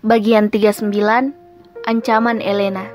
Bagian 39, Ancaman Elena.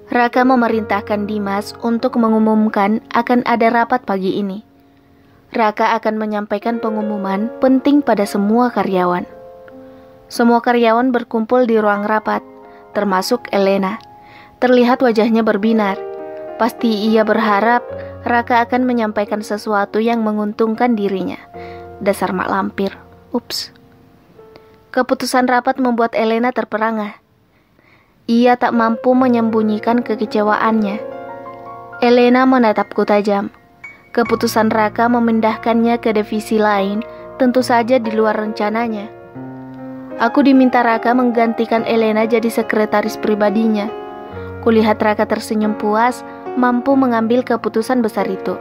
Raka memerintahkan Dimas untuk mengumumkan akan ada rapat pagi ini. Raka akan menyampaikan pengumuman penting pada semua karyawan. Semua karyawan berkumpul di ruang rapat, termasuk Elena. Terlihat wajahnya berbinar. Pasti ia berharap Raka akan menyampaikan sesuatu yang menguntungkan dirinya. Dasar mak lampir. Ups. Keputusan rapat membuat Elena terperangah. Ia tak mampu menyembunyikan kekecewaannya. Elena menatapku tajam. Keputusan Raka memindahkannya ke divisi lain tentu saja di luar rencananya. Aku diminta Raka menggantikan Elena jadi sekretaris pribadinya. Kulihat Raka tersenyum puas, mampu mengambil keputusan besar itu.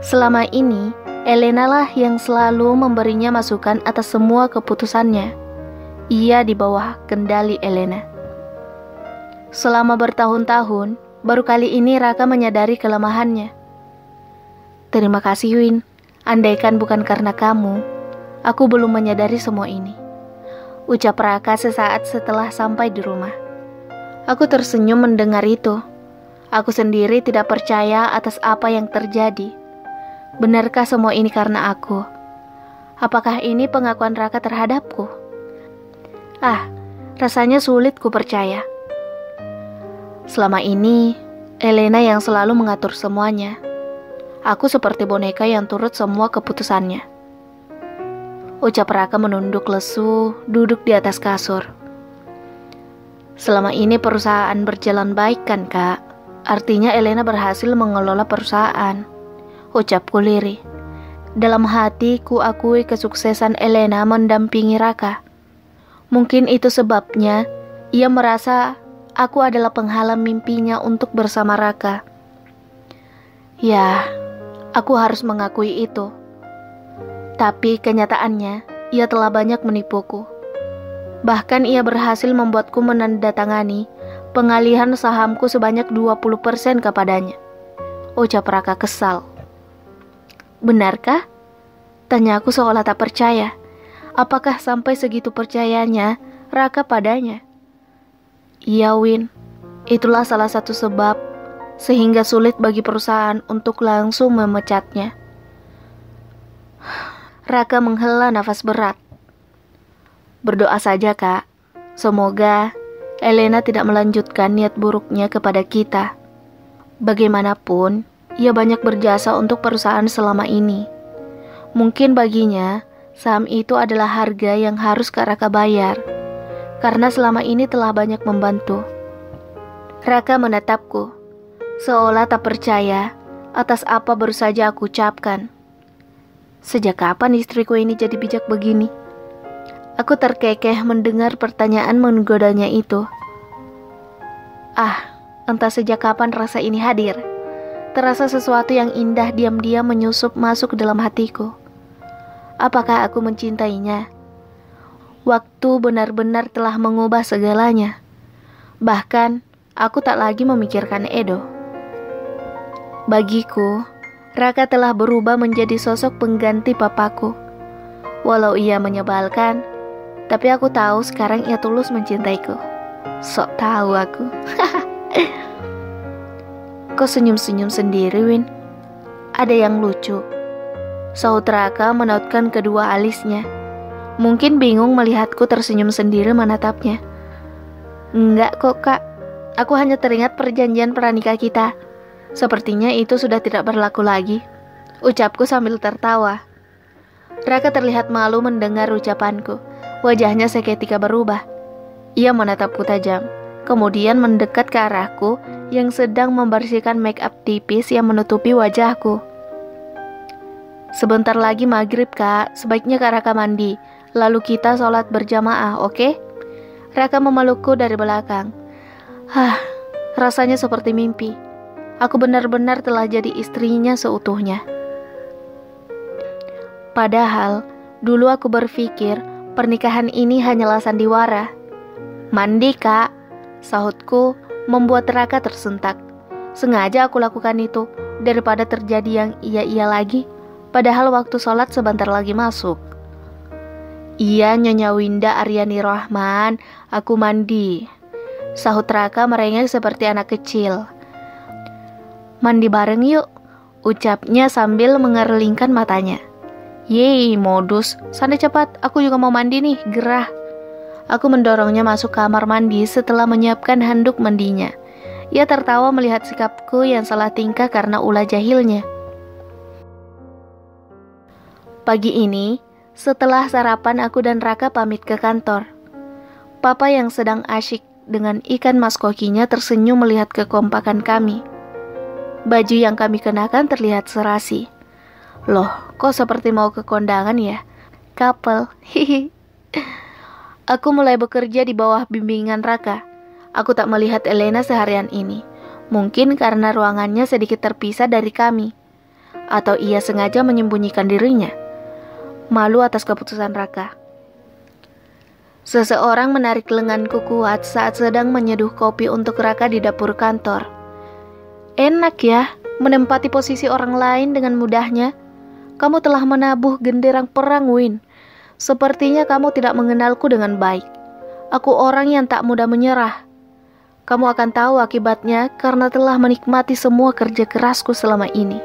Selama ini, Elena lah yang selalu memberinya masukan atas semua keputusannya. Ia di bawah kendali Elena. Selama bertahun-tahun, baru kali ini Raka menyadari kelemahannya. Terima kasih Win, andaikan bukan karena kamu, aku belum menyadari semua ini. Ucap Raka sesaat setelah sampai di rumah. Aku tersenyum mendengar itu. Aku sendiri tidak percaya atas apa yang terjadi. Benarkah semua ini karena aku? Apakah ini pengakuan Raka terhadapku? Rasanya sulit ku percaya. Selama ini, Elena yang selalu mengatur semuanya. Aku seperti boneka yang turut semua keputusannya. Ucap Raka menunduk lesu, duduk di atas kasur. Selama ini perusahaan berjalan baik kan kak? Artinya Elena berhasil mengelola perusahaan. Ucapku lirih. Dalam hati ku akui kesuksesan Elena mendampingi Raka. Mungkin itu sebabnya ia merasa aku adalah penghalang mimpinya untuk bersama Raka. Ya, aku harus mengakui itu. Tapi kenyataannya, ia telah banyak menipuku. Bahkan ia berhasil membuatku menandatangani pengalihan sahamku sebanyak 20% kepadanya. Ucap Raka kesal. Benarkah? Tanya aku seolah tak percaya. Apakah sampai segitu percayanya Raka padanya? Iya Win, itulah salah satu sebab sehingga sulit bagi perusahaan untuk langsung memecatnya. Raka menghela nafas berat. Berdoa saja kak, semoga Elena tidak melanjutkan niat buruknya kepada kita. Bagaimanapun, ia banyak berjasa untuk perusahaan selama ini. Mungkin baginya, saham itu adalah harga yang harus Kak Raka bayar, karena selama ini telah banyak membantu. Raka menatapku, seolah tak percaya atas apa baru saja aku ucapkan. Sejak kapan istriku ini jadi bijak begini? Aku terkekeh mendengar pertanyaan menggodanya itu. Entah sejak kapan rasa ini hadir. Terasa sesuatu yang indah diam-diam menyusup masuk ke dalam hatiku. Apakah aku mencintainya? Waktu benar-benar telah mengubah segalanya. Bahkan, aku tak lagi memikirkan Edo. Bagiku, Raka telah berubah menjadi sosok pengganti papaku. Walau ia menyebalkan, tapi aku tahu sekarang ia tulus mencintaiku. Sok tahu aku. Kok senyum-senyum sendiri, Win? Ada yang lucu. Sahut Raka menautkan kedua alisnya. Mungkin bingung melihatku tersenyum sendiri menatapnya. Enggak kok kak, aku hanya teringat perjanjian pranikah kita. Sepertinya itu sudah tidak berlaku lagi. Ucapku sambil tertawa. Raka terlihat malu mendengar ucapanku. Wajahnya seketika berubah. Ia menatapku tajam, kemudian mendekat ke arahku yang sedang membersihkan make up tipis yang menutupi wajahku. Sebentar lagi maghrib kak, sebaiknya Kak Raka mandi. Lalu kita sholat berjamaah, oke? Raka memelukku dari belakang. Rasanya seperti mimpi. Aku benar-benar telah jadi istrinya seutuhnya. Padahal, dulu aku berpikir Pernikahan ini hanyalah sandiwara. Mandi, Kak, sahutku membuat Raka tersentak. Sengaja aku lakukan itu daripada terjadi yang iya-iya lagi, padahal waktu sholat sebentar lagi masuk. Iya, Nyonya Winda Aryani Rahman, aku mandi, sahut Raka merengek seperti anak kecil. Mandi bareng yuk, ucapnya sambil mengerlingkan matanya. Yeay, modus, sana cepat, aku juga mau mandi nih, gerah. Aku mendorongnya masuk kamar mandi setelah menyiapkan handuk mandinya. Ia tertawa melihat sikapku yang salah tingkah karena ulah jahilnya. Pagi ini, setelah sarapan aku dan Raka pamit ke kantor. Papa yang sedang asyik dengan ikan mas kokinya tersenyum melihat kekompakan kami. Baju yang kami kenakan terlihat serasi. Loh, kok seperti mau ke kondangan ya? Couple, hihi. Aku mulai bekerja di bawah bimbingan Raka. Aku tak melihat Elena seharian ini. Mungkin karena ruangannya sedikit terpisah dari kami. Atau ia sengaja menyembunyikan dirinya. Malu atas keputusan Raka. Seseorang menarik lenganku kuat saat sedang menyeduh kopi untuk Raka di dapur kantor. Enak ya, menempati posisi orang lain dengan mudahnya. Kamu telah menabuh genderang perang, Win. Sepertinya kamu tidak mengenalku dengan baik. Aku orang yang tak mudah menyerah. Kamu akan tahu akibatnya karena telah menikmati semua kerja kerasku selama ini.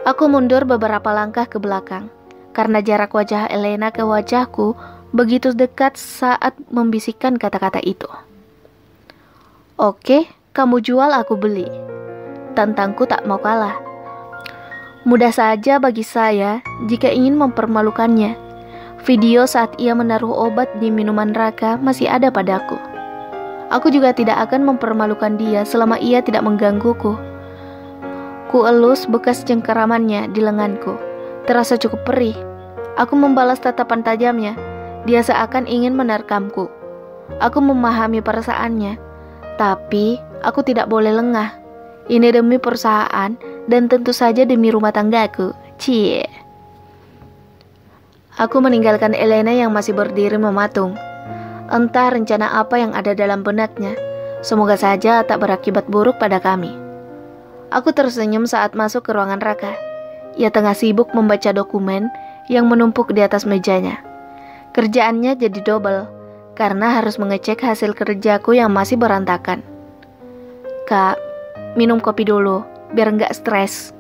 Aku mundur beberapa langkah ke belakang, karena jarak wajah Elena ke wajahku begitu dekat saat membisikkan kata-kata itu. Oke, kamu jual aku beli. Tantangku tak mau kalah. Mudah saja bagi saya jika ingin mempermalukannya. Video saat ia menaruh obat di minuman Raka masih ada padaku. Aku juga tidak akan mempermalukan dia selama ia tidak menggangguku. Ku elus bekas cengkeramannya di lenganku. Terasa cukup perih. Aku membalas tatapan tajamnya. Dia seakan ingin menerkamku. Aku memahami perasaannya. Tapi aku tidak boleh lengah. Ini demi perusahaan dan tentu saja demi rumah tanggaku. Cie. Aku meninggalkan Elena yang masih berdiri mematung. Entah rencana apa yang ada dalam benaknya. Semoga saja tak berakibat buruk pada kami. Aku tersenyum saat masuk ke ruangan Raka. Ia tengah sibuk membaca dokumen yang menumpuk di atas mejanya. Kerjaannya jadi double, karena harus mengecek hasil kerjaku yang masih berantakan. Kak, minum kopi dulu, biar nggak stres.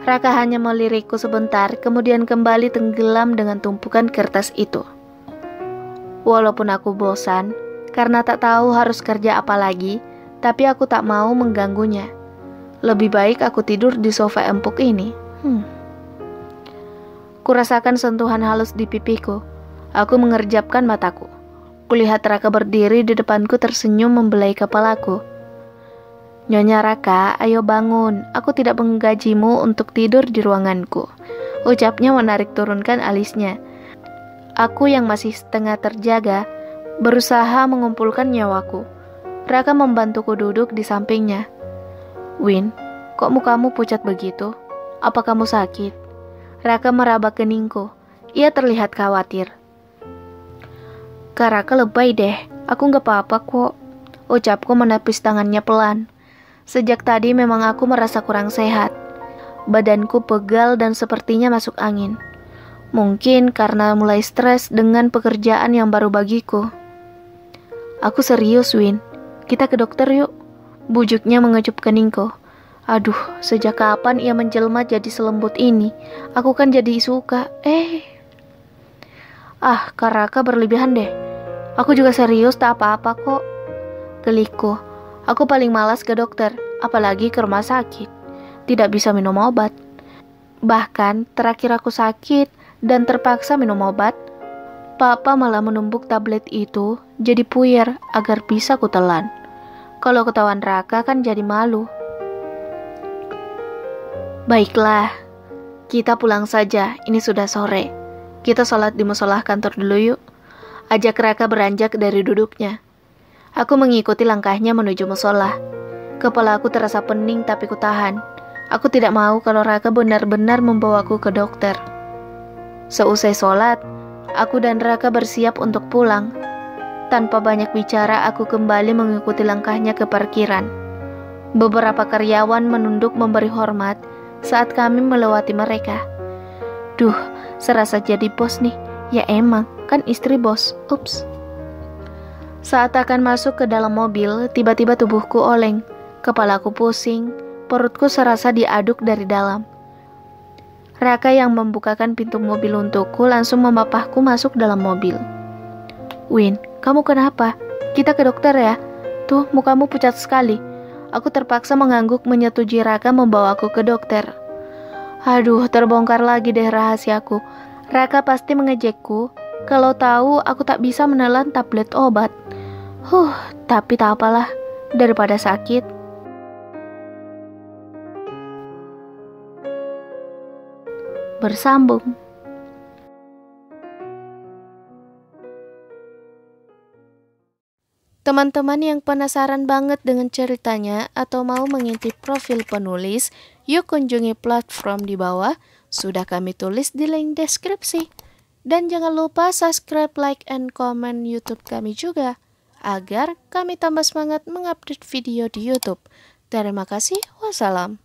Raka hanya melirikku sebentar, kemudian kembali tenggelam dengan tumpukan kertas itu. Walaupun aku bosan, karena tak tahu harus kerja apa lagi, tapi aku tak mau mengganggunya. Lebih baik aku tidur di sofa empuk ini. Kurasakan sentuhan halus di pipiku. Aku mengerjapkan mataku. Kulihat Raka berdiri di depanku tersenyum membelai kepalaku. Nyonya Raka, ayo bangun. Aku tidak menggajimu untuk tidur di ruanganku. Ucapnya menarik turunkan alisnya. Aku yang masih setengah terjaga, berusaha mengumpulkan nyawaku. Raka membantuku duduk di sampingnya. Win, kok mukamu pucat begitu? Apa kamu sakit? Raka meraba keningku. Ia terlihat khawatir. Kak Raka lebay deh. Aku gak apa-apa kok. Ucapku menepis tangannya pelan. Sejak tadi memang aku merasa kurang sehat. Badanku pegal dan sepertinya masuk angin. Mungkin karena mulai stres dengan pekerjaan yang baru bagiku. Aku serius, Win. Kita ke dokter yuk. Bujuknya mengecup keningku. Aduh, sejak kapan ia menjelma jadi selembut ini? Aku kan jadi suka. Kak Raka berlebihan deh. Aku juga serius, tak apa-apa kok. Gelikku. Aku paling malas ke dokter, apalagi ke rumah sakit. Tidak bisa minum obat. Bahkan terakhir aku sakit dan terpaksa minum obat, Papa malah menumbuk tablet itu jadi puyer agar bisa kutelan. Kalau ketahuan Raka kan jadi malu. Baiklah, kita pulang saja, ini sudah sore. Kita sholat di musola kantor dulu yuk. Ajak Raka beranjak dari duduknya. Aku mengikuti langkahnya menuju musola. Kepala aku terasa pening tapi kutahan. Aku tidak mau kalau Raka benar-benar membawaku ke dokter. Seusai sholat, Aku dan Raka bersiap untuk pulang. Tanpa banyak bicara, aku kembali mengikuti langkahnya ke parkiran. Beberapa karyawan menunduk memberi hormat saat kami melewati mereka. Duh, serasa jadi bos nih. Ya emang, kan istri bos. Ups. Saat akan masuk ke dalam mobil, tiba-tiba tubuhku oleng. Kepalaku pusing, perutku serasa diaduk dari dalam. Raka yang membukakan pintu mobil untukku langsung memapahku masuk dalam mobil. Win, kamu kenapa? Kita ke dokter ya. Tuh, mukamu pucat sekali. Aku terpaksa mengangguk menyetujui Raka membawaku ke dokter. Aduh, terbongkar lagi deh rahasiaku. Raka pasti mengejekku kalau tahu aku tak bisa menelan tablet obat. Tapi tak apalah, daripada sakit. Bersambung. Teman-teman yang penasaran banget dengan ceritanya atau mau mengintip profil penulis, yuk kunjungi platform di bawah, sudah kami tulis di link deskripsi. Dan jangan lupa subscribe, like, and comment YouTube kami juga, agar kami tambah semangat mengupdate video di YouTube. Terima kasih, wassalam.